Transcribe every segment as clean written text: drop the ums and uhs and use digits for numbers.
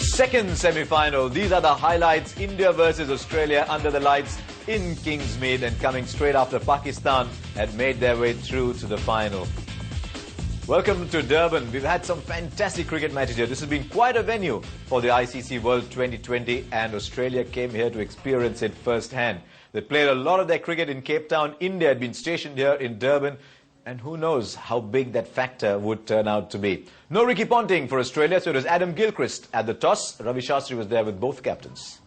The second semi-final. These are the highlights. India versus Australia under the lights in Kingsmead, and coming straight after Pakistan had made their way through to the final. Welcome to Durban. We've had some fantastic cricket matches here. This has been quite a venue for the ICC World 2020, and Australia came here to experience it firsthand. They played a lot of their cricket in Cape Town. India had been stationed here in Durban, and who knows how big that factor would turn out to be. No Ricky Ponting for Australia, so it was Adam Gilchrist at the toss. Ravi Shastri was there with both captains.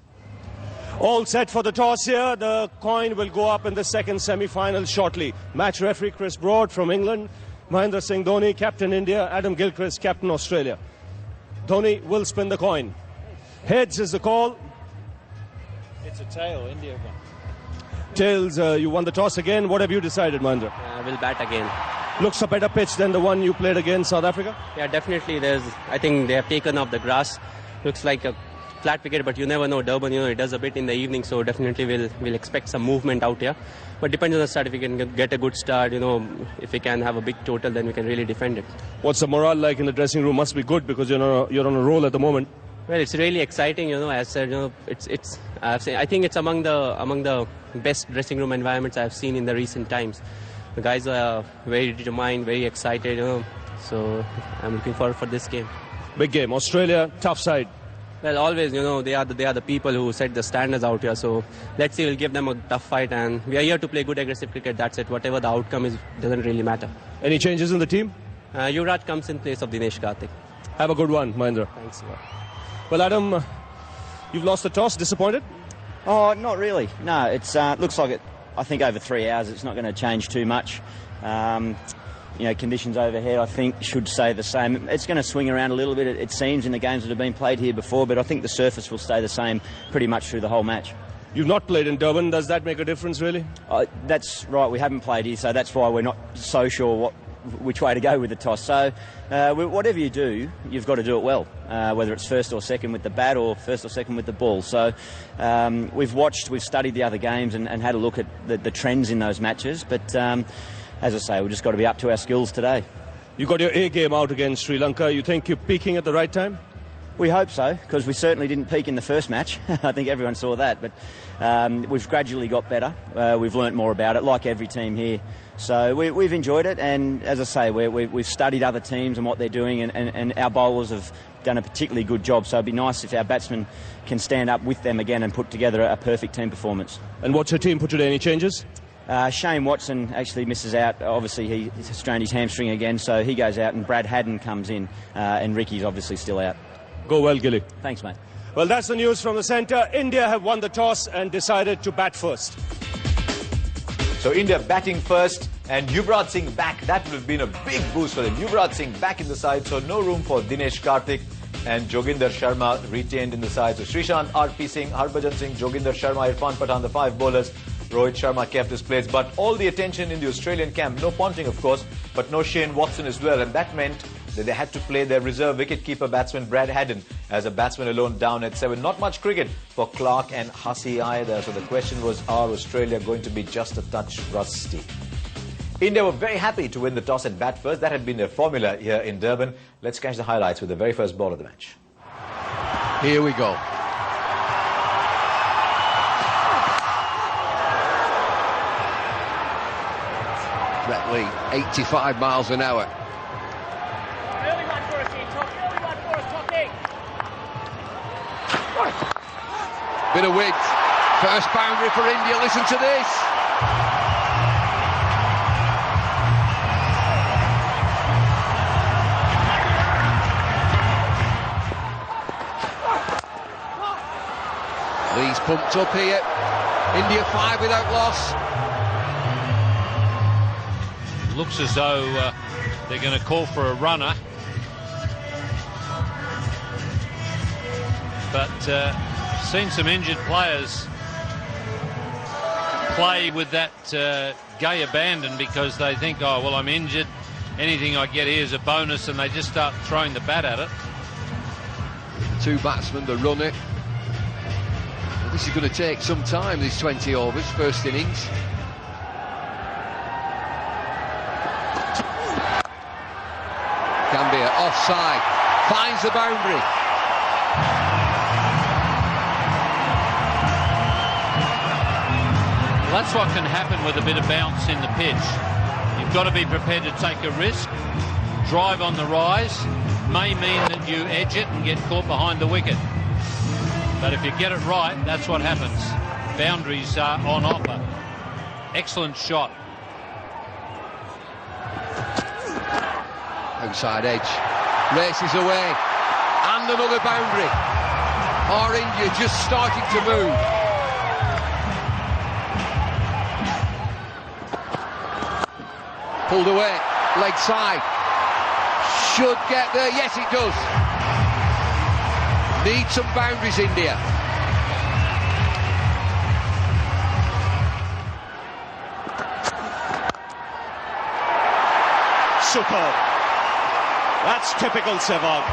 All set for the toss here. The coin will go up in the second semi-final shortly. Match referee Chris Broad from England. Mahendra Singh Dhoni, captain India. Adam Gilchrist, captain Australia. Dhoni will spin the coin. Heads is the call. It's a tail, India won. Tails, you won the toss again. What have you decided, Mahendra? We'll bat again. Looks a better pitch than the one you played against South Africa? Yeah, definitely. I think they have taken up the grass. Looks like a flat wicket, but you never know. Durban, it does a bit in the evening, so definitely we'll expect some movement out here. But depends on the start. If we can get a good start, if we can have a big total, then we can really defend it. What's the morale like in the dressing room? Must be good because you're on a roll at the moment. Well, it's really exciting. As said, I think it's among the best dressing room environments I've seen in the recent times. The guys are very determined, very excited. So I'm looking forward for this game. Big game. Australia, tough side. Well, always, they are the people who set the standards out here. So let's see, we'll give them a tough fight, and we are here to play good aggressive cricket. That's it. Whatever the outcome is, doesn't really matter. Any changes in the team? Yuvraj comes in place of Dinesh Karthik. Have a good one, Mahendra. Thanks. Well, Adam, you've lost the toss. Disappointed? Oh, not really. No, it's looks like it. I think over 3 hours, it's not going to change too much. Conditions overhead, I think, should stay the same. It's going to swing around a little bit, it seems, in the games that have been played here before, but I think the surface will stay the same pretty much through the whole match. You've not played in Durban. Does that make a difference, really? That's right. We haven't played here, so that's why we're not so sure which way to go with the toss. So whatever you do, you've got to do it well, whether it's first or second with the bat or first or second with the ball. So we've studied the other games and had a look at the trends in those matches, but as I say, we've just got to be up to our skills today. You got your A game out against Sri Lanka. You think you're peaking at the right time? We hope so, because we certainly didn't peak in the first match. I think everyone saw that, but we've gradually got better. We've learnt more about it, like every team here. So we've enjoyed it, and as I say, we've studied other teams and what they're doing, and our bowlers have done a particularly good job. So it'd be nice if our batsmen can stand up with them again and put together a perfect team performance. And what's your team put today? Any changes? Shane Watson actually misses out. Obviously, he's strained his hamstring again, so he goes out, and Brad Haddon comes in, and Ricky's obviously still out. Go well, Gilly. Thanks, mate. Well, that's the news from the centre. India have won the toss and decided to bat first. So India batting first, and Yuvraj Singh back. That would have been a big boost for them. Yuvraj Singh back in the side, so no room for Dinesh Karthik, and Joginder Sharma retained in the side. So Srishant, RP Singh, Harbhajan Singh, Joginder Sharma, Irfan Pathan, the 5 bowlers. Rohit Sharma kept his place, but all the attention in the Australian camp. No Ponting, of course, but no Shane Watson as well, and that meant that they had to play their reserve wicket-keeper batsman Brad Haddon as a batsman alone down at 7. Not much cricket for Clark and Hussey either, so the question was, are Australia going to be just a touch rusty? India were very happy to win the toss and bat first. That had been their formula here in Durban. Let's catch the highlights with the very first ball of the match. Here we go. Lee, 85 miles an hour. Bit of width. First boundary for India. Listen to this. Lee's pumped up here. India 5 without loss. Looks as though they're going to call for a runner. But seen some injured players play with that gay abandon because they think, oh, well, I'm injured. Anything I get here is a bonus, and they just start throwing the bat at it. 2 batsmen, the runner. Well, this is going to take some time, these 20 overs, first innings. Gambia offside, finds the boundary. That's what can happen with a bit of bounce in the pitch. You've got to be prepared to take a risk. Drive on the rise may mean that you edge it and get caught behind the wicket. But if you get it right, that's what happens. Boundaries are on offer. Excellent shot. Outside edge. Races away. And another boundary. Our India just starting to move. Pulled away. Leg side. Should get there. Yes, it does. Need some boundaries, India. Superb. That's typical Sehwag.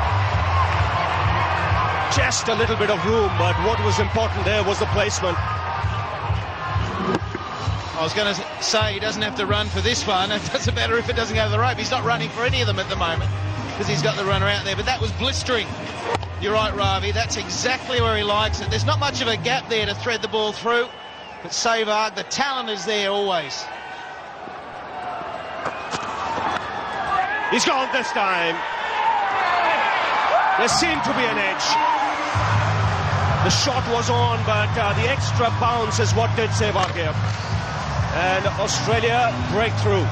Just a little bit of room, but what was important there was the placement. I was going to say he doesn't have to run for this one. It doesn't matter if it doesn't go to the rope. He's not running for any of them at the moment because he's got the runner out there. But that was blistering. You're right, Ravi. That's exactly where he likes it. There's not much of a gap there to thread the ball through. But Sehwag, the talent is there always. He's gone this time. There seemed to be an edge. The shot was on, but the extra bounce is what did Sehwag here. And Australia breakthrough.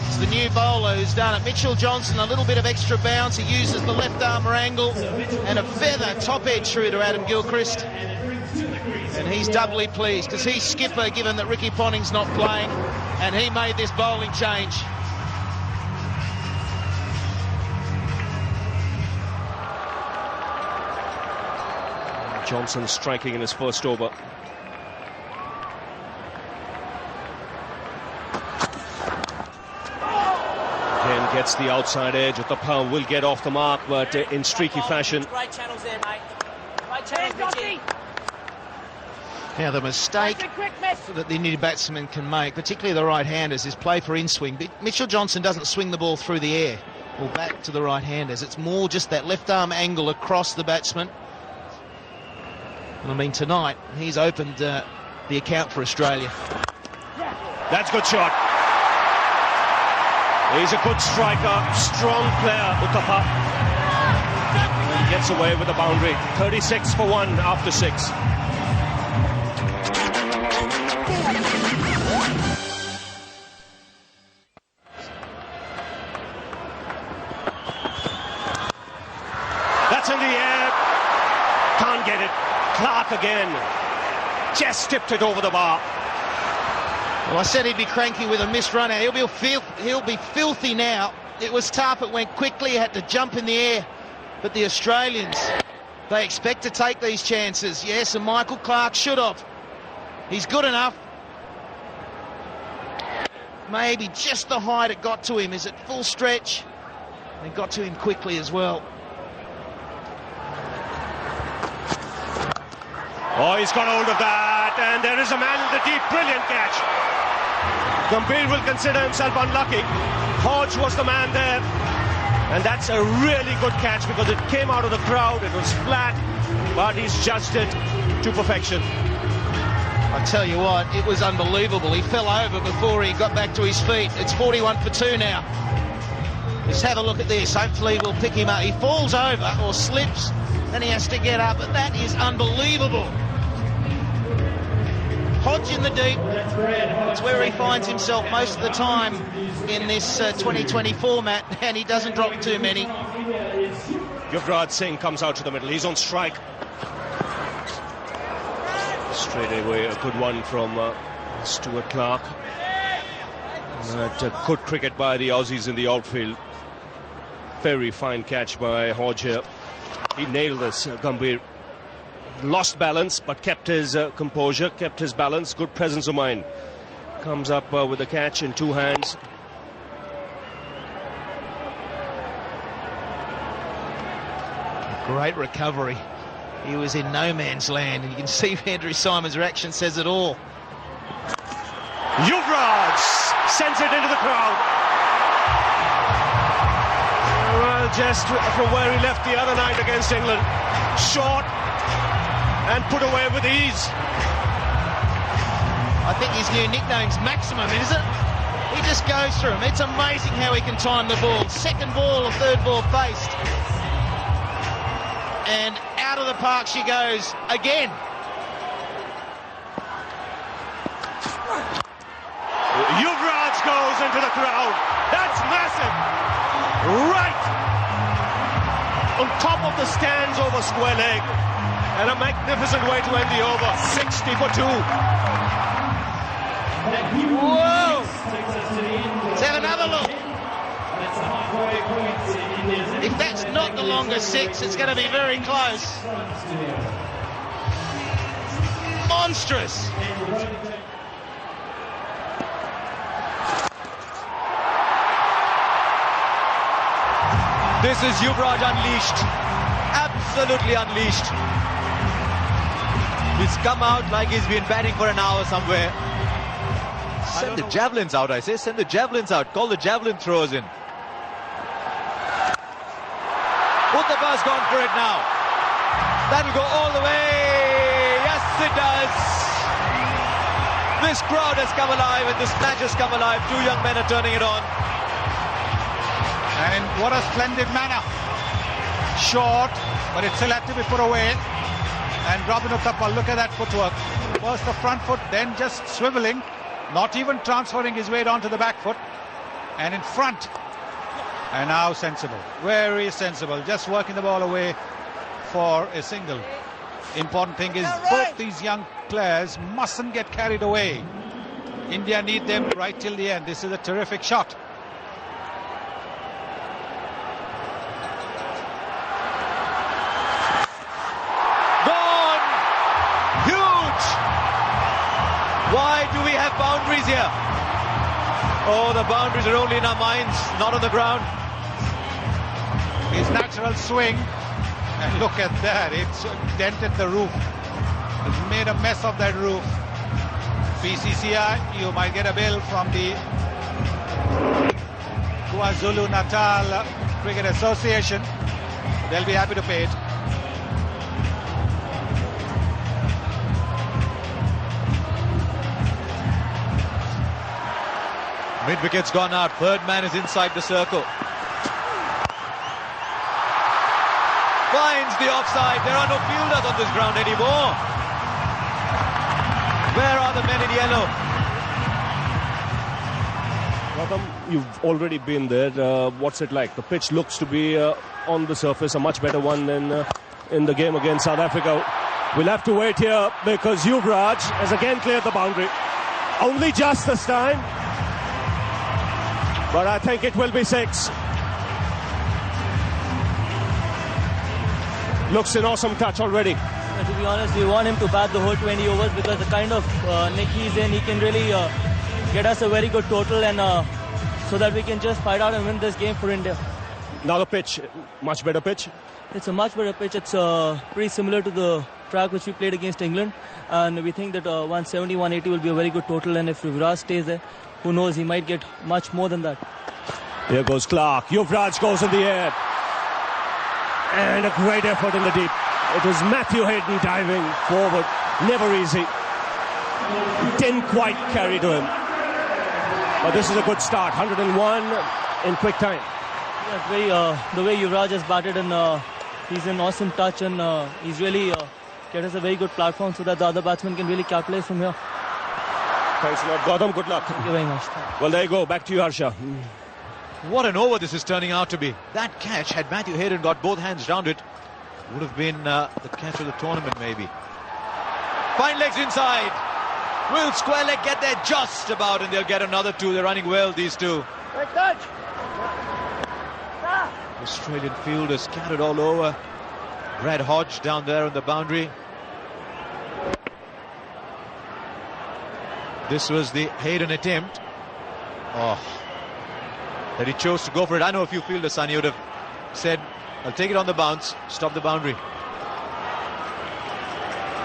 It's the new bowler who's done it. Mitchell Johnson, a little bit of extra bounce. He uses the left arm wrangle and a feather top edge through to Adam Gilchrist. And he's doubly pleased because he's skipper, given that Ricky Ponting's not playing, and he made this bowling change. Johnson striking in his first over. Again gets the outside edge of the power, will get off the mark, but in streaky fashion. Right channels there, mate. Right channels, Richie. Now the mistake that the Indian batsman can make, particularly the right-handers, is play for in-swing. Mitchell Johnson doesn't swing the ball through the air or back to the right-handers. It's more just that left arm angle across the batsman. And I mean, tonight he's opened the account for Australia. That's a good shot. He's a good striker, strong player, Uthappa. He gets away with the boundary. 36 for 1 after 6. That's in the air. Can't get it. Clark again. Just tipped it over the bar. Well, I said he'd be cranky with a missed run out. He'll be filthy now. It was tough. It went quickly. He had to jump in the air. But the Australians, they expect to take these chances. Yes, and Michael Clark should have. He's good enough. Maybe just the height it got to him. Is it full stretch? It got to him quickly as well. Oh, he's got hold of that, and there is a man in the deep. Brilliant catch. Gambhir will consider himself unlucky. Hodge was the man there, and that's a really good catch because it came out of the crowd. It was flat, but he's judged it to perfection. I tell you what, it was unbelievable. He fell over before he got back to his feet. It's 41 for 2 now. Let's have a look at this. Hopefully we'll pick him up. He falls over or slips, then he has to get up, but that is unbelievable. Hodge in the deep. It's where he finds himself most of the time in this 2020 format, and he doesn't drop too many. Yuvraj Singh comes out to the middle. He's on strike. Straight away, a good one from Stuart Clark. Good cricket by the Aussies in the outfield. Very fine catch by Hodge here. He nailed this, Gambhir. Lost balance, but kept his composure, kept his balance, good presence of mind. Comes up with the catch in 2 hands. Great recovery. He was in no man's land, and you can see Andrew Symon's reaction says it all. Yuvraj sends it into the crowd. Well, just from where he left the other night against England. Short and put away with ease. his new nickname's Maximum, isn't it? He just goes through them. It's amazing how he can time the ball. Second ball or third ball faced. And out of the park she goes again. Yuvraj goes into the crowd. That's massive. Right on top of the stands over square leg. And a magnificent way to end the over. 60 for 2. Whoa! Let's have another look. If that's not the longest 6, it's going to be very close. Monstrous. This is Yuvraj unleashed. Absolutely unleashed. He's come out like he's been batting for an hour somewhere. Send the javelins out, I say. Send the javelins out. Call the javelin throwers in. Uttapa's gone for it now. That'll go all the way. Yes, it does. This crowd has come alive and this match has come alive. Two young men are turning it on. And what a splendid manner. Short, but it still had to be put away. And Robin Uthappa, look at that footwork. First the front foot, then just swiveling, not even transferring his weight onto the back foot. And in front. And now sensible, very sensible, just working the ball away for a single. Important thing is both these young players mustn't get carried away. India need them right till the end. This is a terrific shot. Gone! Huge! Why do we have boundaries here? Oh, the boundaries are only in our minds, not on the ground. His natural swing, and look at that, it's dented the roof. It's made a mess of that roof. BCCI, you might get a bill from the KwaZulu-Natal Cricket Association. They'll be happy to pay it. Mid-wicket's gone out. Third man is inside the circle. Finds the offside. There are no fielders on this ground anymore. Where are the men in yellow? Gautam, you've already been there. What's it like? The pitch looks to be on the surface a much better one than in the game against South Africa. We'll have to wait here because Yuvraj has again cleared the boundary. Only just this time. But I think it will be 6. Looks an awesome touch already. To be honest, we want him to bat the whole 20 overs because the kind of nick he's in, he can really get us a very good total and so that we can just fight out and win this game for India. Now the pitch, much better pitch. It's a much better pitch. It's pretty similar to the track which we played against England, and we think that 170, 180 will be a very good total, and if Yuvraj stays there, who knows, he might get much more than that. Here goes Clark. Yuvraj goes in the air. And a great effort in the deep. It was Matthew Hayden diving forward. Never easy. Didn't quite carry to him. But this is a good start. 101 in quick time. Yeah, the way Yuvraj has batted, and he's an awesome touch, and he's really get us a very good platform so that the other batsmen can really capitalize from here. Thanks a lot, Gautam. Good luck. Thank you very much. Well, there you go. Back to you, Harsha. What an over this is turning out to be. That catch, had Matthew Hayden got both hands round it, would have been the catch of the tournament maybe. Fine legs inside. Will square leg get there just about, and they'll get another 2. They're running well, these two. Australian fielders scattered all over. Brad Hodge down there on the boundary. This was the Hayden attempt. Oh, that he chose to go for it. I know a few fielders, Sonny, would have said, I'll take it on the bounce, stop the boundary.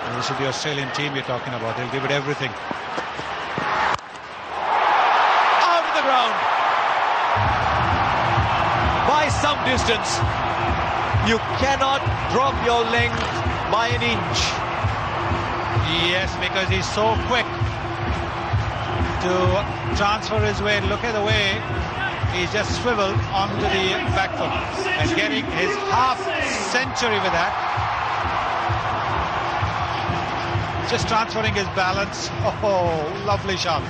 And this is the Australian team you're talking about. They'll give it everything. Out of the ground. By some distance. You cannot drop your length by an inch. Yes, because he's so quick. to transfer his way. Look at the way he just swiveled onto the back foot and getting his half century with that. Just transferring his balance. Oh, lovely shot.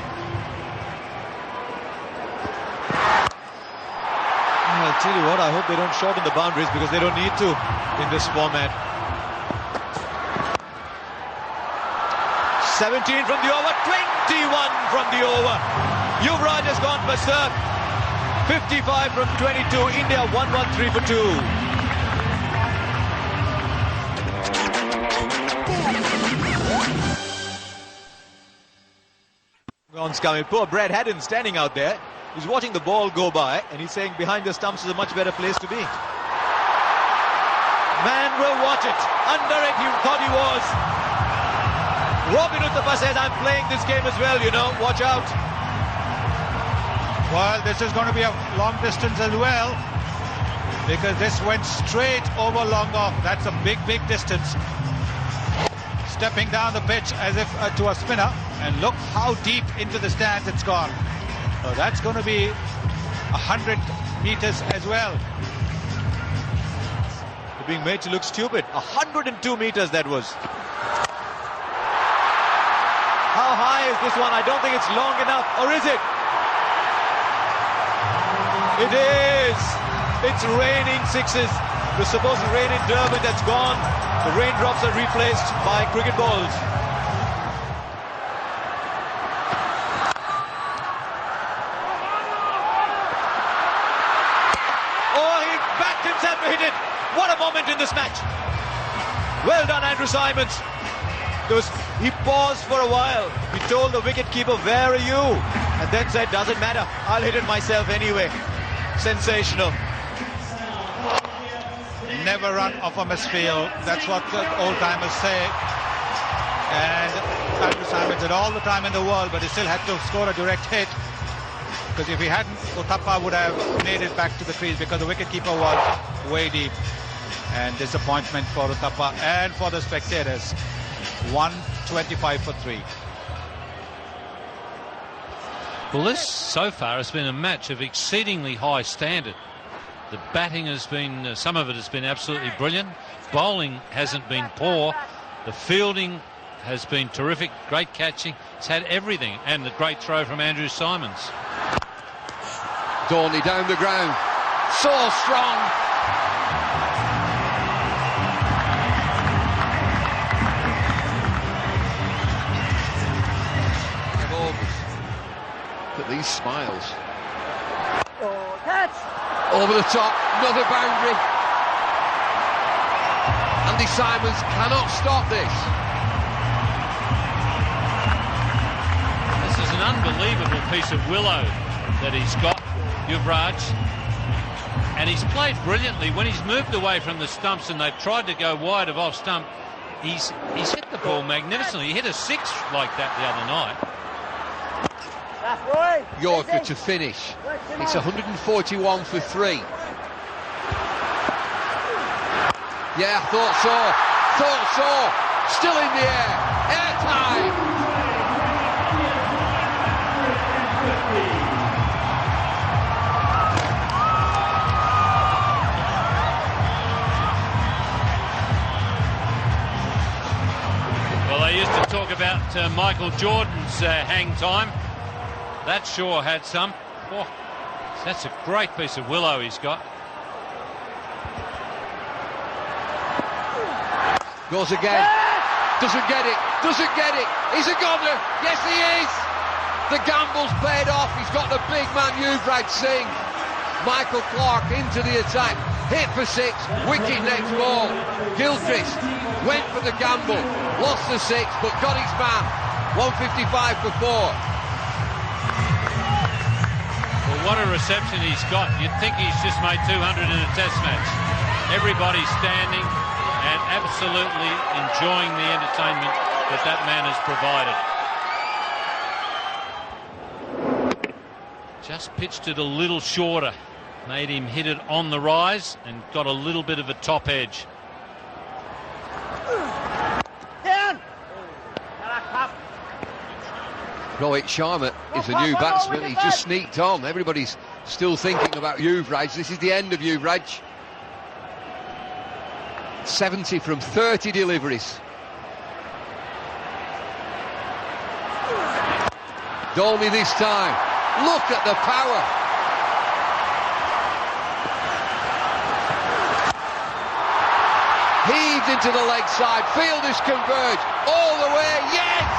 I'll tell you what, I hope they don't shorten the boundaries because they don't need to in this format. 17 from the over, 21 from the over. Yuvraj has gone berserk. 55 from 22. India 1-1-3 for 2. Gone coming. Poor Brad Haddon standing out there. He's watching the ball go by and he's saying behind the stumps is a much better place to be. Man will watch it. Under it he thought he was. Robin Uthappa says, I'm playing this game as well, you know, watch out. Well, this is going to be a long distance as well, because this went straight over long off. That's a big, big distance. Stepping down the pitch as if to a spinner, and look how deep into the stands it's gone. So that's going to be 100 meters as well. They're being made to look stupid. 102 meters that was. How high is this one? I don't think it's long enough. Or is it? It is. It's raining sixes. It was supposed to rain in Durban. That's gone. The raindrops are replaced by cricket balls. Oh, he backed himself to hit it. What a moment in this match. Well done, Andrew Simons. He paused for a while. He told the wicketkeeper, where are you? And then said, doesn't matter, I'll hit it myself anyway. Sensational. Never run off a misfield. That's what the old-timers say. And Andrew Simons had all the time in the world, but he still had to score a direct hit. Because if he hadn't, Uthappa would have made it back to the crease because the wicketkeeper was way deep. And disappointment for Uthappa and for the spectators. 125 for 3. Well, this so far has been a match of exceedingly high standard. The batting has been, some of it has been absolutely brilliant. Bowling hasn't been poor. The fielding has been terrific. Great catching. It's had everything. And the great throw from Andrew Simons. Dorney down the ground. So strong. Look at these smiles. Oh, catch! Over the top, another boundary. Andy Simons cannot stop this. This is an unbelievable piece of willow that he's got, Yuvraj. And he's played brilliantly. When he's moved away from the stumps and they've tried to go wide of off stump, he's hit the ball magnificently. He hit a 6 like that the other night. Yorker to finish. It's 141 for 3. Yeah, thought so. Still in the air. Airtime. Well, they used to talk about Michael Jordan's hang time. That sure had some. Oh, that's a great piece of willow he's got. Goes again. Doesn't get it. He's a gobbler. Yes, he is. The gamble's paid off. He's got the big man Yuvraj Singh. Michael Clarke into the attack. Hit for 6. Wicket next ball. Gilchrist went for the gamble. Lost the 6, but got his man. 155 for 4. What a reception he's got. You'd think he's just made 200 in a test match. Everybody's standing and absolutely enjoying the entertainment that man has provided. Just pitched it a little shorter. Made him hit it on the rise and got a little bit of a top edge. Rohit Sharma is a new batsman. He just sneaked on. Everybody's still thinking about Yuvraj. This is the end of Yuvraj. 70 from 30 deliveries. Dhoni this time. Look at the power. Heaved into the leg side. Fielders converge all the way. Yes!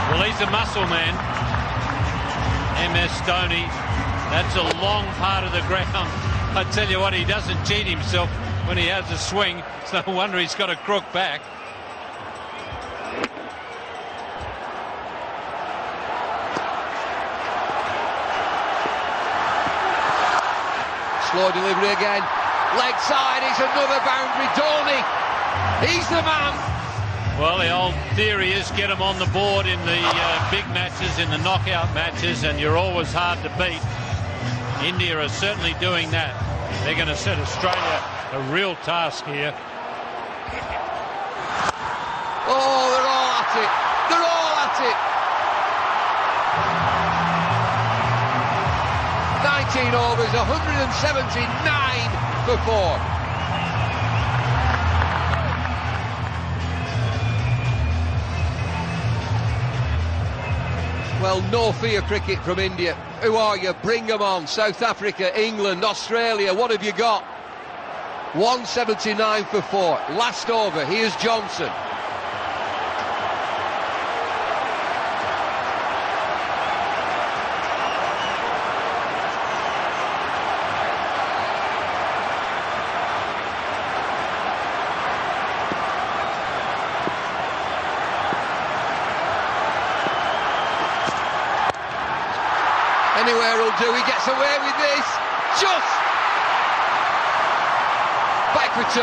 Well, he's a muscle man, MS Dhoni. That's a long part of the ground. I tell you what, he doesn't cheat himself when he has a swing. It's no wonder he's got a crook back. Slow delivery again. Leg side is another boundary. Dhoni, he's the man. Well, the old theory is get him on the board in the big matches, in the knockout matches, and you're always hard to beat. India are certainly doing that. They're going to set Australia a real task here. Oh, they're all at it. They're all at it. 19 overs, 179 for 4. Well, no fear cricket from India. Who are you? Bring them on. South Africa, England, Australia, what have you got? 179 for 4. Last over, here's Johnson. Anywhere will do. He gets away with this. Just back for 2.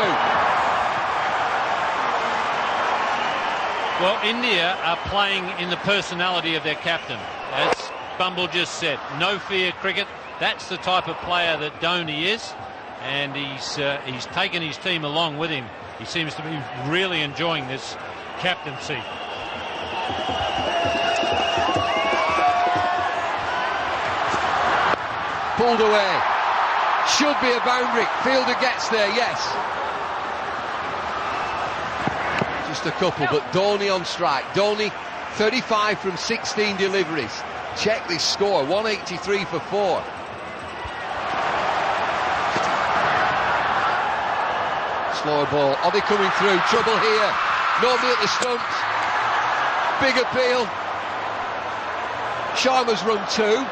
Well, India are playing in the personality of their captain. As Bumble just said, no fear cricket. That's the type of player that Dhoni is, and he's taken his team along with him. He seems to be really enjoying this captaincy. Pulled away. Should be a boundary. Fielder gets there, yes. Just a couple, but Dhoni on strike. Dhoni, 35 from 16 deliveries. Check this score, 183 for 4. Slower ball. Are they coming through? Trouble here. Nobody at the stumps. Big appeal. Sharma's run 2.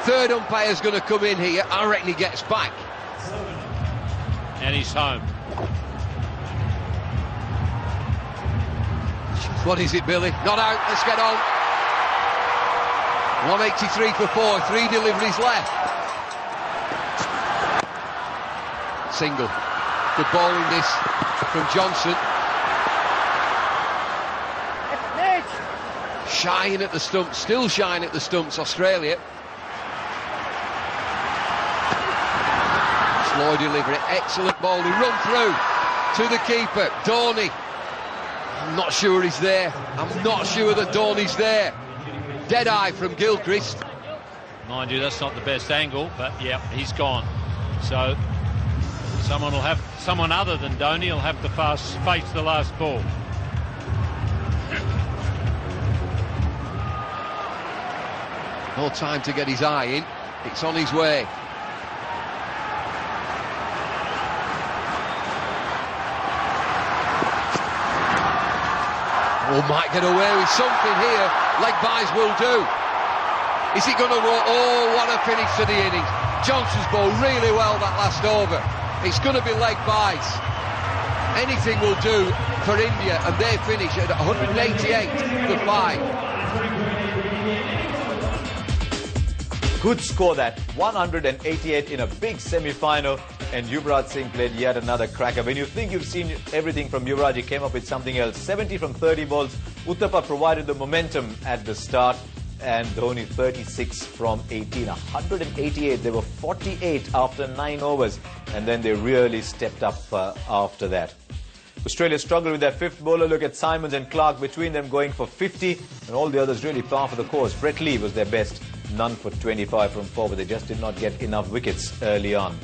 Third umpire's going to come in here. I reckon he gets back. And he's home. What is it, Billy? Not out. Let's get on. 183 for 4. 3 deliveries left. Single. Good bowling this from Johnson. Shying at the stumps. Still shying at the stumps, Australia. Slow delivery, excellent ball. He run through to the keeper, Dhoni. I'm not sure he's there. I'm not sure that Dhoni's there. Dead eye from Gilchrist. Mind you, that's not the best angle, but yeah, he's gone. So someone other than Dhoni will have to face the last ball. No time to get his eye in. It's on his way. Oh, might get away with something here. Leg buys will do. Is it going to roll? Oh, what a finish to the innings. Johnson's bowled really well that last over. It's going to be leg buys. Anything will do for India, and they finish at 188 for 5. Good score that, 188 in a big semi-final, and Yuvraj Singh played yet another cracker. When you think you've seen everything from Yuvraj, he came up with something else. 70 from 30 balls. Uthappa provided the momentum at the start, and Dhoni 36 from 18. 188. They were 48 after 9 overs. and then they really stepped up after that. Australia struggled with their fifth bowler. Look at Simons and Clark, between them going for 50, and all the others really par for the course. Brett Lee was their best, none for 25 from 4, but they just did not get enough wickets early on.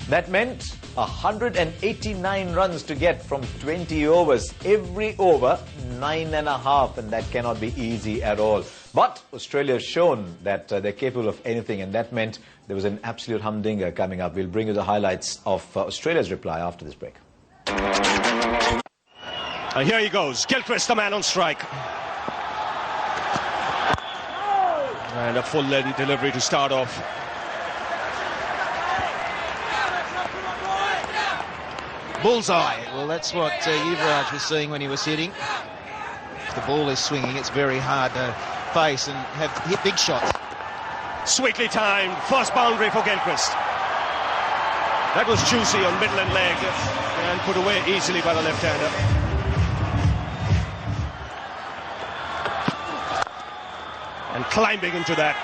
That meant 189 runs to get from 20 overs. Every over, 9.5, and that cannot be easy at all. But Australia has shown that they're capable of anything, and that meant there was an absolute humdinger coming up. We'll bring you the highlights of Australia's reply after this break. Here he goes, Gilchrist, the man on strike. And a full-length delivery to start off. Bullseye. Well, that's what Yuvraj was seeing when he was hitting. If the ball is swinging, it's very hard to face and hit big shots. Sweetly timed, first boundary for Gilchrist. That was juicy on middle and leg, and put away easily by the left-hander. And climbing into that,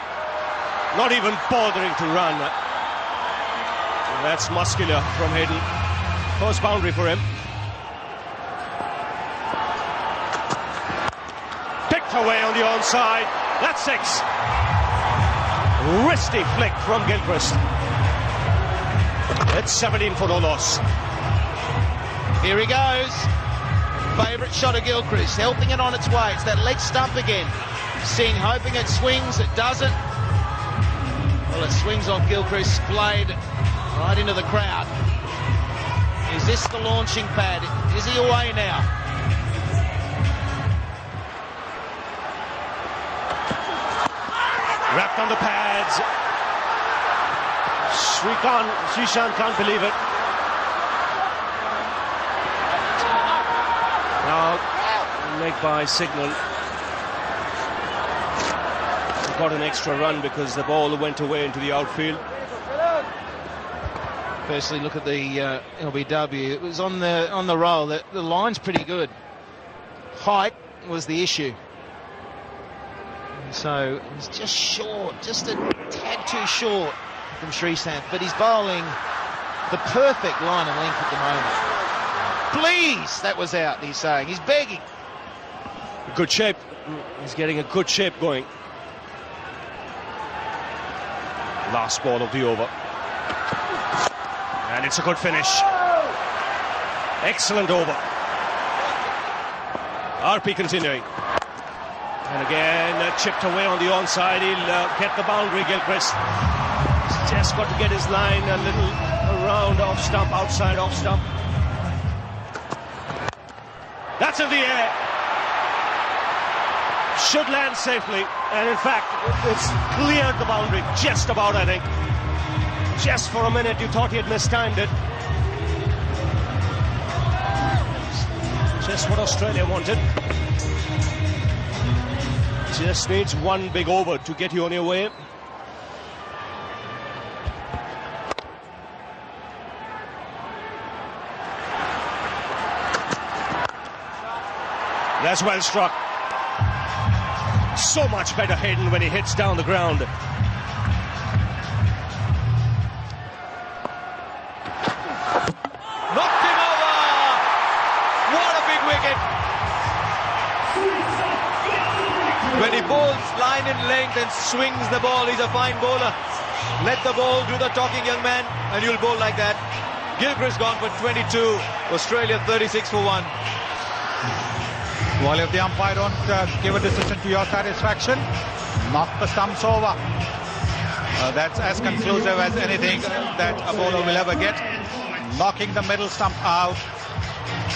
not even bothering to run. That's muscular from Hayden. First boundary for him. Picked away on the onside. That's 6. Wristy flick from Gilchrist. It's 17 for no loss. Here he goes. Favourite shot of Gilchrist, helping it on its way. It's that leg stump again. Singh hoping it swings, it doesn't. Well, it swings off Gilchrist's blade right into the crowd. Is this the launching pad? Is he away now? Wrapped on the pads. Srishant can't believe it. Now, leg by signal. He got an extra run because the ball went away into the outfield. Firstly, look at the LBW. It was on the roll. The line's pretty good. Height was the issue. So it was just short, just a tad too short from Srishant. But he's bowling the perfect line and length at the moment. Please, that was out, he's saying. He's begging. Good shape. He's getting a good shape going. Last ball of the over. And it's a good finish. Excellent over. RP continuing. And again, chipped away on the onside. He'll get the boundary, Gilchrist. He's just got to get his line a little around off stump, outside off stump. That's in the air. Should land safely. And in fact, it's cleared the boundary just about, I think. Just for a minute, you thought he had mistimed it. Just what Australia wanted. Just needs one big over to get you on your way. That's well struck. So much better Hayden when he hits down the ground. Knocked him over! What a big wicket! When he bowls line and length and swings the ball, he's a fine bowler. Let the ball do the talking, young man, and you'll bowl like that. Gilchrist gone for 22. Australia 36 for 1. Well, if the umpire don't give a decision to your satisfaction, knock the stumps over. That's as conclusive as anything that a bowler will ever get. Knocking the middle stump out.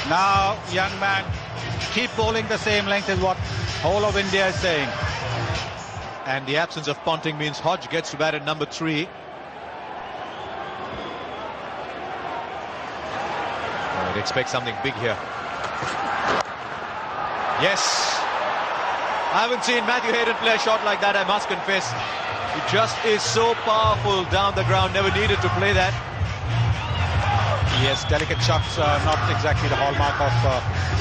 Now, young man, keep bowling the same length is what whole of India is saying. And the absence of Ponting means Hodge gets to bat at number 3. I'd expect something big here. Yes. I haven't seen Matthew Hayden play a shot like that, I must confess. He just is so powerful down the ground, never needed to play that. Yes, delicate shots, not exactly the hallmark of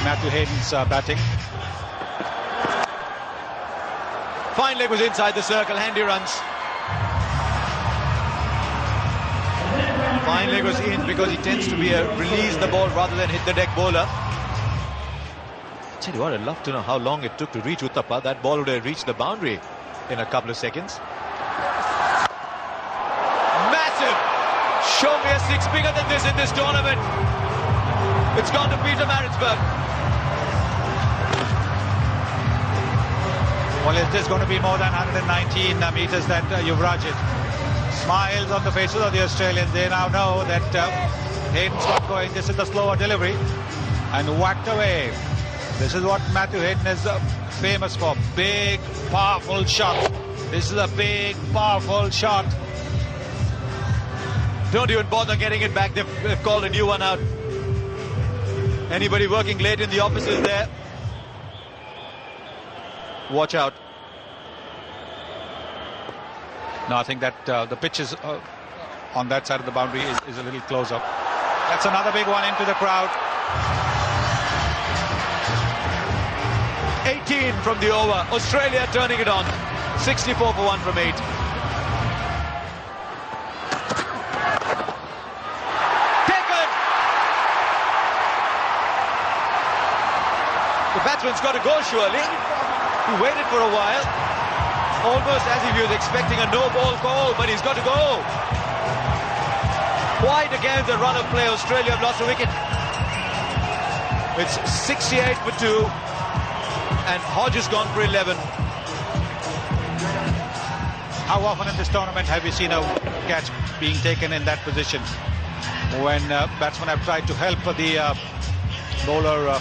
Matthew Hayden's batting. Fine leg was inside the circle, handy runs. fine leg was in because he tends to be a release the ball rather than hit the deck bowler. Tell you what, I'd love to know how long it took to reach Uthappa. That ball would have reached the boundary in a couple of seconds. Massive! Show me a six bigger than this in this tournament. It's gone to Peter Maritzburg. Well, it is going to be more than 119 meters that Yuvraj hit. Smiles on the faces of the Australians. They now know that Hayden's not going. This is the slower delivery. And whacked away. This is what Matthew Hayden is famous for. Big, powerful shot. This is a big, powerful shot. Don't even bother getting it back. They've called a new one out. Anybody working late in the offices there? Watch out. No, I think that the pitch is on that side of the boundary is a little closer. That's another big one into the crowd. 18 from the over. Australia turning it on. 64 for 1 from 8. Taken! The batsman's got to go, surely. He waited for a while. Almost as if he was expecting a no-ball call, but he's got to go. Wide again the run of play. Australia have lost a wicket. It's 68 for 2. And Hodge has gone for 11. How often in this tournament have you seen a catch being taken in that position? When batsmen have tried to help the bowler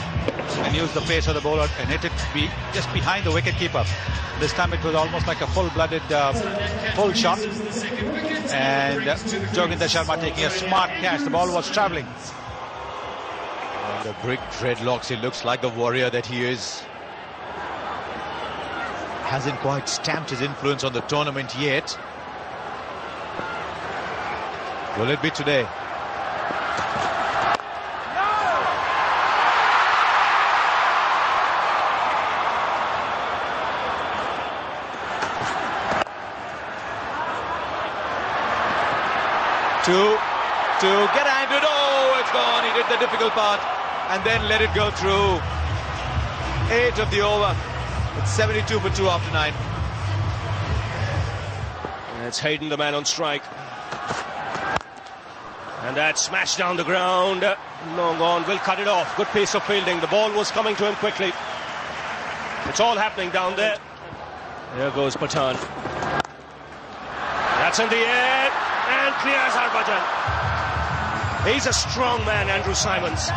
and use the pace of the bowler and hit it just behind the wicketkeeper. This time it was almost like a full-blooded full shot. And Joginder Sharma taking a smart catch. The ball was travelling. The brick dreadlocks, he looks like the warrior that he is. Hasn't quite stamped his influence on the tournament yet. Will it be today? To get handed. Oh, it's gone. He did the difficult part and then let it go through. 8 of the over. It's 72 for 2 after 9. And it's Hayden, the man on strike. And that smashed down the ground. Long on, will cut it off. Good piece of fielding. The ball was coming to him quickly. It's all happening down there. There goes Pathan. That's in the air. And clears Harbhajan. He's a strong man, Andrew Simons.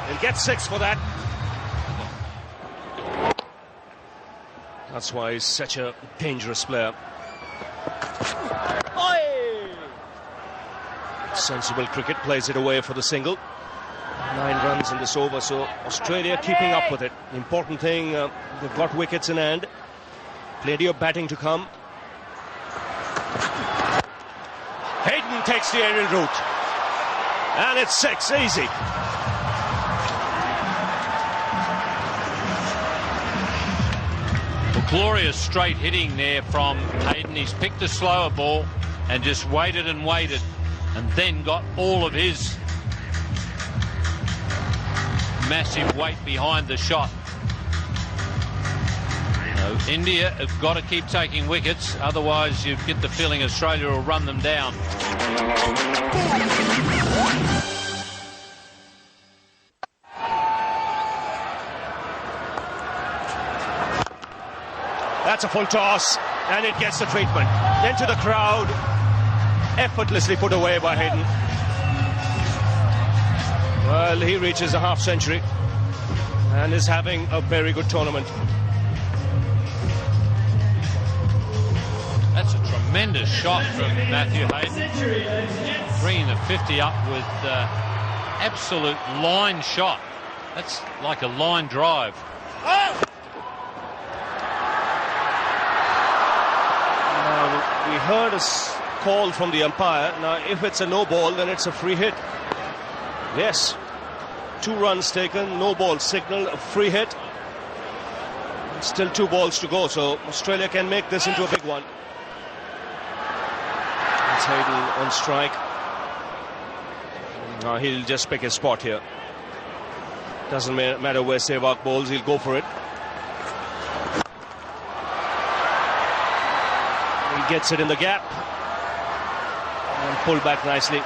He'll get 6 for that. That's why he's such a dangerous player. Sensible cricket, plays it away for the single. 9 runs in this over, so Australia keeping up with it. Important thing, they've got wickets in hand. Plenty of batting to come. Hayden takes the aerial route. And it's 6, easy. Glorious straight hitting there from Hayden. He's picked a slower ball and just waited and waited and then got all of his massive weight behind the shot. So India have got to keep taking wickets, otherwise you get the feeling Australia will run them down. That's a full toss, and it gets the treatment. Into the crowd, effortlessly put away by Hayden. Well, he reaches a half century and is having a very good tournament. That's a tremendous shot from Matthew Hayden. Bringing the 50 up with absolute line shot. That's like a line drive. We heard a call from the umpire. Now, if it's a no ball, then it's a free hit. Yes. 2 runs taken, no ball signal, a free hit. Still 2 balls to go, so Australia can make this into a big one. It's Hayden on strike. No, he'll just pick his spot here. Doesn't matter where Sehwag bowls, he'll go for it. He gets it in the gap and pulled back nicely.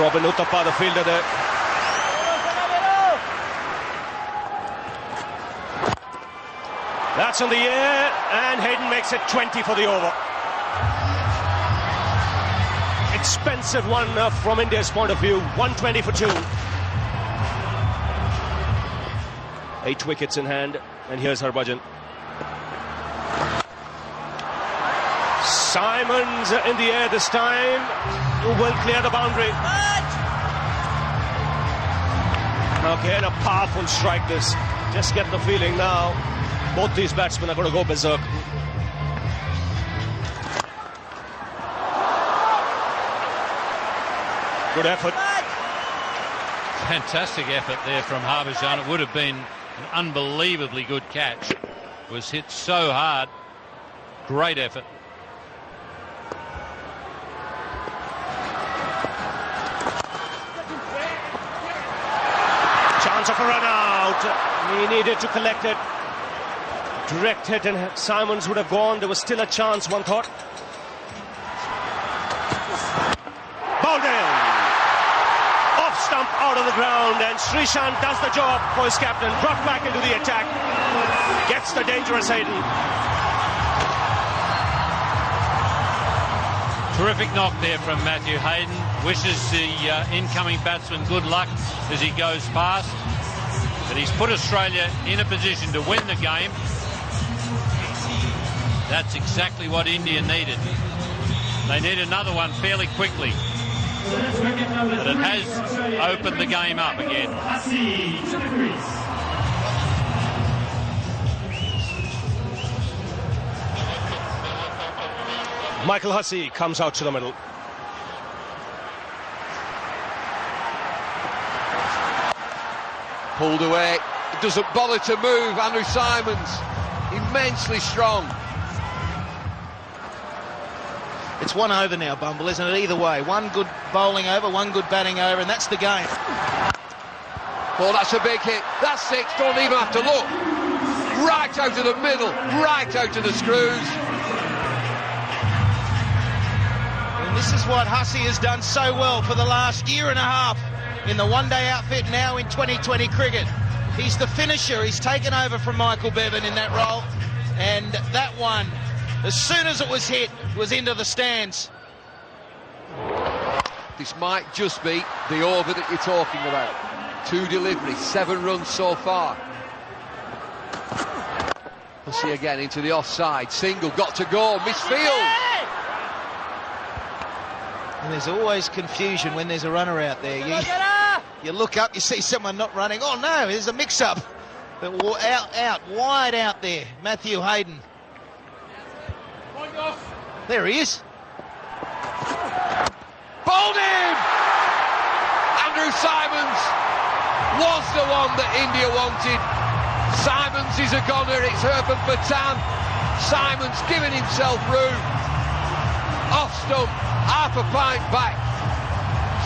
Robin Uthappa, the fielder there. That's in the air, and Hayden makes it 20 for the over. Expensive one from India's point of view. 120 for 2. 8 wickets in hand, and here's Harbhajan. Simons in the air this time. Will clear the boundary. Again, a powerful strike this. Just get the feeling now. Both these batsmen are going to go berserk. Good effort. Fantastic effort there from Harbhajan. It would have been an unbelievably good catch. Was hit so hard. Great effort. Chance of a run out. He needed to collect it. Direct hit, and Simons would have gone. There was still a chance, one thought. Bowled in. Off stump, out of the ground, and Srishant does the job for his captain. Brought back into the attack. Gets the dangerous Hayden. Terrific knock there from Matthew Hayden. Wishes the incoming batsman good luck as he goes past. But he's put Australia in a position to win the game. That's exactly what India needed. They need another one fairly quickly. But it has opened the game up again. Michael Hussey comes out to the middle. Pulled away. It doesn't bother to move. Andrew Simons, immensely strong. It's 1 over now, Bumble, isn't it? Either way. 1 good bowling over, 1 good batting over, and that's the game. Oh, that's a big hit. That's 6. Don't even have to look. Right out of the middle. Right out of the screws. And this is what Hussey has done so well for the last year and a half in the one-day outfit, now in 2020 cricket. He's the finisher. He's taken over from Michael Bevan in that role. And that one, as soon as it was hit, was into the stands. This might just be the over that you're talking about. 2 deliveries, 7 runs so far. We'll see again into the offside. Single, got to go, misfield. And there's always confusion when there's a runner out there. You look up, you see someone not running. Oh no, there's a mix-up. But wide out there, Matthew Hayden. There he is. Bowled him! Andrew Simons was the one that India wanted. Simons is a goner, it's Herman Patan. Simons giving himself room. Off stump, half a pint back.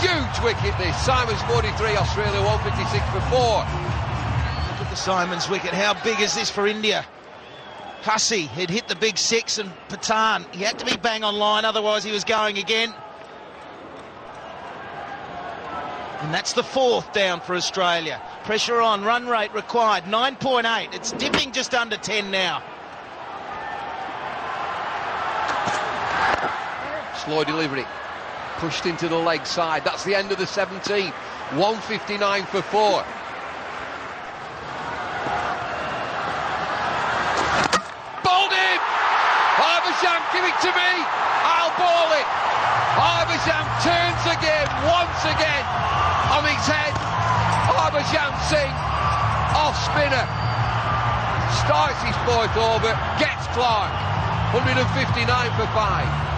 Huge wicket this. Simons 43, Australia 156 for 4. Look at the Simons wicket. How big is this for India? Hussey had hit the big 6, and Patan, he had to be bang on line, otherwise he was going again. And that's the 4th down for Australia. Pressure on, run rate required, 9.8. It's dipping just under 10 now. Slow delivery. Pushed into the leg side. That's the end of the 17th. 159 for 4. Bowled in! Harbhajan, give it to me! I'll bowl it! Harbhajan turns the game once again on its head. Harbhajan Singh, off spinner. Starts his 4th over, gets Clark. 159 for 5.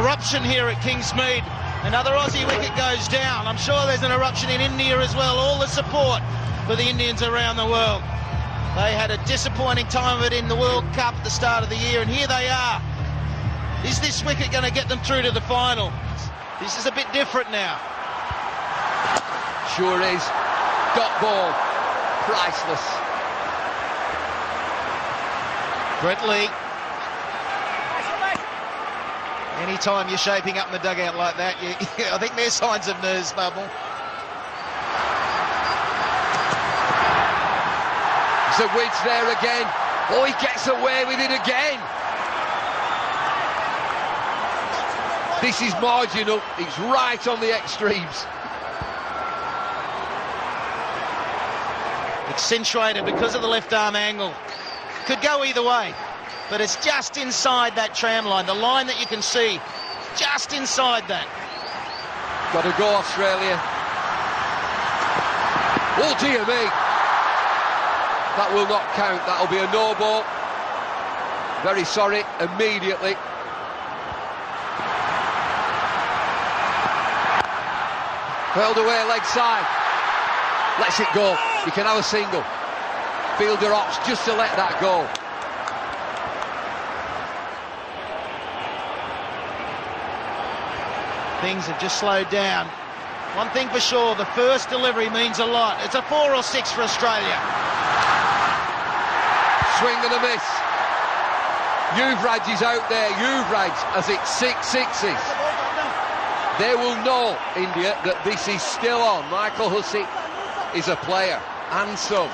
Eruption here at Kingsmead. Another Aussie wicket goes down. I'm sure there's an eruption in India as well. All the support for the Indians around the world. They had a disappointing time of it in the World Cup at the start of the year, and here they are. Is this wicket going to get them through to the final? This is a bit different now. Sure is. Dot ball. Priceless. Brett Lee. Anytime you're shaping up in the dugout like that, I think there's signs of nerves, Bubble. There's a wedge there again. Oh, he gets away with it again. This is marginal. It's right on the extremes. Accentuated because of the left arm angle. Could go either way, but it's just inside that tram line, the line that you can see, just inside that. Got to go, Australia. Oh dear me. That will not count. That'll be a no ball. Very sorry, immediately. Hurled away, leg side. Lets it go. You can have a single. Fielder opts just to let that go. Things have just slowed down. One thing for sure, the first delivery means a lot. It's a 4 or 6 for Australia. Swing and a miss. Yuvraj is out there. Yuvraj as it's 6 sixes. They will know, India, that this is still on. Michael Hussey is a player, and some.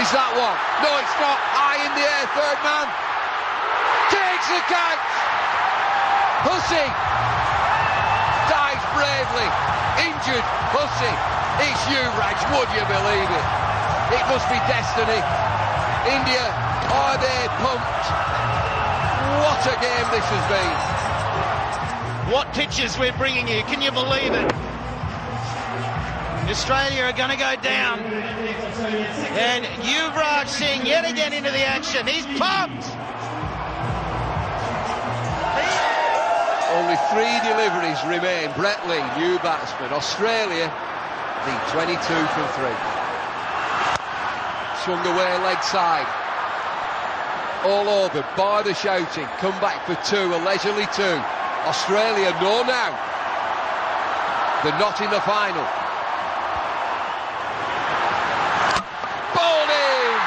Is that one? No, it's not. High in the air, third man. Takes the catch. Hussey dives bravely. Injured Hussey. It's Yuvraj, would you believe it? It must be destiny. India, are they pumped? What a game this has been. What pitches we're bringing you, can you believe it? Australia are going to go down. And Yuvraj Singh yet again into the action. He's pumped! Only 3 deliveries remain. Brett Lee, new batsman. Australia need 22 from 3. Swung away leg side. All over, bar the shouting. Come back for 2, a leisurely 2. Australia know now. They're not in the final. Bowled in!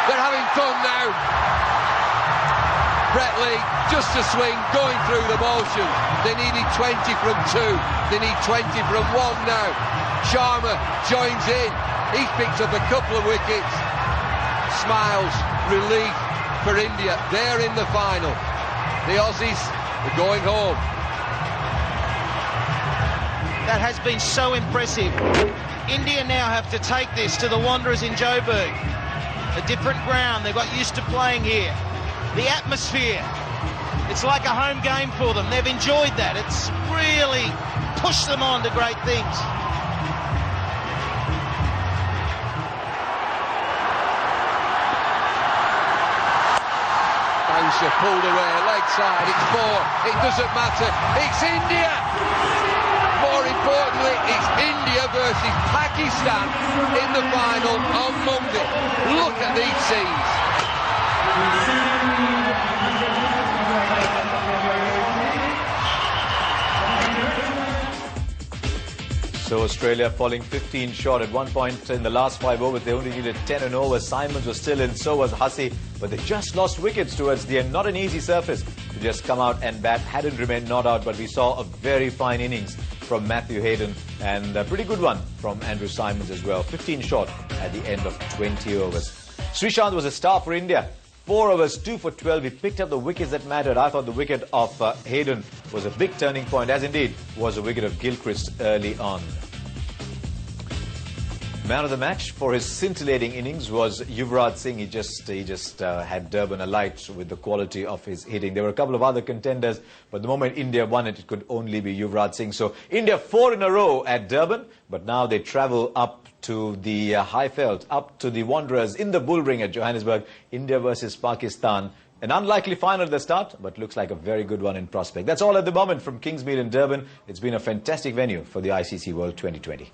They're having fun now. Brett Lee, just a swing, going through the motion. They needed 20 from 2. They need 20 from 1 now. Sharma joins in. He's picked up a couple of wickets. Smiles, relief for India. They're in the final. The Aussies are going home. That has been so impressive. India now have to take this to the Wanderers in Joburg. A different ground. They've got used to playing here. The atmosphere, it's like a home game for them. They've enjoyed that. It's really pushed them on to great things. Bouncer pulled away, leg side, it's 4. It doesn't matter. It's India! More importantly, it's India versus Pakistan in the final on Monday. Look at these scenes. So Australia falling 15 short at one point in the last 5 overs. They only needed 10 and over. Simons was still in, so was Hussey. But they just lost wickets towards the end. Not an easy surface to just come out and bat. Hadn't remained not out, but we saw a very fine innings from Matthew Hayden and a pretty good one from Andrew Simons as well. 15 short at the end of 20 overs. Srishant was a star for India. 4 overs, 2 for 12. He picked up the wickets that mattered. I thought the wicket of Hayden was a big turning point, as indeed was the wicket of Gilchrist early on. Man of the match for his scintillating innings was Yuvraj Singh. He just had Durban alight with the quality of his hitting. There were a couple of other contenders, but the moment India won it, it could only be Yuvraj Singh. So India 4 in a row at Durban, but now they travel up to the Highveld, up to the Wanderers in the bull ring at Johannesburg. India versus Pakistan. An unlikely final at the start, but looks like a very good one in prospect. That's all at the moment from Kingsmead in Durban. It's been a fantastic venue for the ICC World 2020.